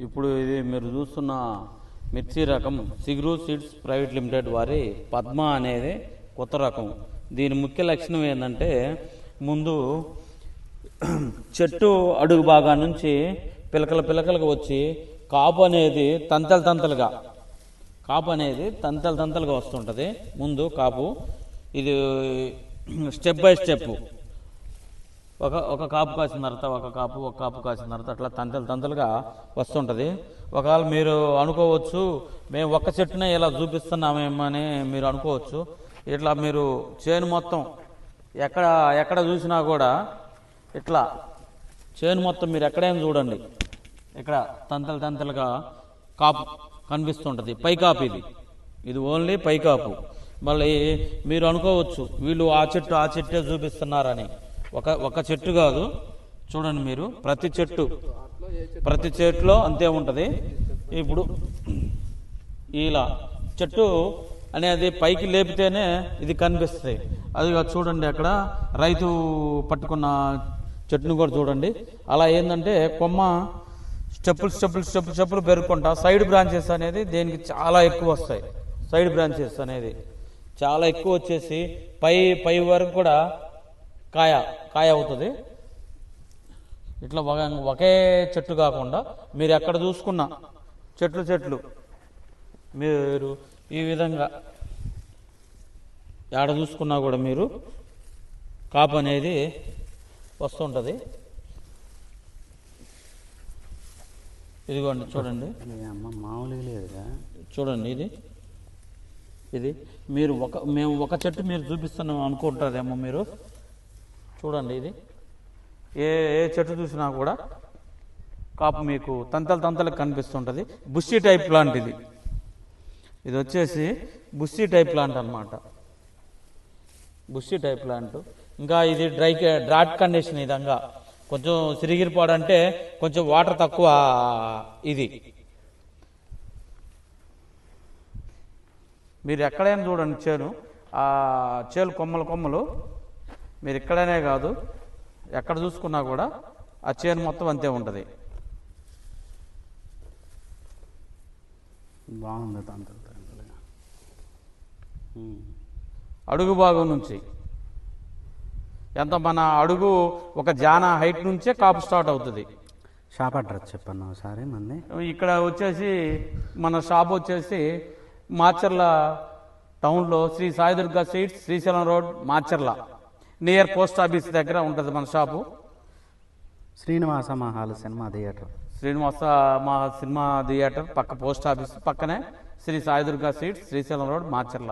ఇప్పుడు ఇది మీరు చూస్తున్న మిర్చి రకం సిగ్రూ సీడ్స్ ప్రైవేట్ లిమిటెడ్ వారి పద్మ అనేది కొత్త రకం. దీని ముఖ్య లక్షణం ఏంటంటే ముందు చెట్టు అడుగు భాగా నుంచి పిలకలుగా వచ్చి కాపు అనేది తంతలుగా వస్తుంటుంది. ముందు కాపు ఇది స్టెప్ బై స్టెప్ ఒక కాపు కాసిన తర్వాత ఒక కాపు కాసిన తర్వాత అట్లా తంతలుగా వస్తుంటుంది. ఒకవేళ మీరు అనుకోవచ్చు మేము ఒక్క చెట్టునే ఇలా చూపిస్తున్నామేమని మీరు అనుకోవచ్చు. ఇట్లా మీరు చేను మొత్తం ఎక్కడ చూసినా కూడా ఇట్లా చేను మొత్తం మీరు ఎక్కడైనా చూడండి, ఇక్కడ తంతలుగా కాపు కనిపిస్తుంటుంది. పైకాపు ఇది ఓన్లీ పైకాపు. మళ్ళీ మీరు అనుకోవచ్చు వీళ్ళు ఆ చెట్టే చూపిస్తున్నారని. ఒక చెట్టు కాదు, చూడండి మీరు ప్రతి చెట్టులో అంతే ఉంటుంది. ఇప్పుడు ఇలా చెట్టు అనేది పైకి లేపితేనే ఇది కనిపిస్తుంది. అది చూడండి అక్కడ రైతు పట్టుకున్న చెట్టును కూడా చూడండి. అలా ఏంటంటే కొమ్మ స్టెప్పులు పెరుగుకుంటా సైడ్ బ్రాంచెస్ అనేది దీనికి చాలా ఎక్కువ వస్తాయి. సైడ్ బ్రాంచెస్ అనేది చాలా ఎక్కువ వచ్చేసి పై వరకు కూడా కాయ అవుతుంది. ఇట్లా ఒకే చెట్టు కాకుండా మీరు ఎక్కడ చూసుకున్నా చెట్లు మీరు ఈ విధంగా ఎక్కడ చూసుకున్నా కూడా మీరు కాపు అనేది వస్తుంటుంది. ఇదిగోండి చూడండి, మామూలుగా లేదుగా చూడండి. ఇది మీరు మేము ఒక చెట్టు మీరు చూపిస్తున్నాం అనుకుంటారేమో మీరు. చూడండి ఇది ఏ చెట్టు చూసినా కూడా కాపు మీకు తంతలకు కనిపిస్తుంటుంది. బుషీ టైప్ ప్లాంట్ ఇది వచ్చేసి బుషీ టైప్ ప్లాంట్ అన్నమాట. Bushy type plant. ఇంకా ఇది డ్రాట్ కండిషన్. విధంగా కొంచెం సిరిగిరిపాడంటే కొంచెం వాటర్ తక్కువ. ఇది మీరు ఎక్కడైనా చూడండి చేను కొమ్మలు మీరు ఎక్కడైనా కాదు ఎక్కడ చూసుకున్నా కూడా ఆ చేను మొత్తం అంతే ఉంటుంది. బాగుంది. అడుగు భాగం నుంచి ఎంత మన అడుగు ఒక జాన హైట్ నుంచే కాపు స్టార్ట్ అవుతుంది. షాప్ అడ్రస్ చెప్పండి ఒకసారి మంది. ఇక్కడ వచ్చేసి మన షాప్ వచ్చేసి మాచర్ల టౌన్లో Shri Saidurga seeds, Srisailam road, Macherla near post office దగ్గర ఉంటుంది మన shop. Srinivasa Mahal cinema theatre పక్క పోస్ట్ ఆఫీస్ పక్కనే శ్రీ సాయిదుర్గా సీడ్స్, శ్రీశైలం రోడ్, మాచర్ల.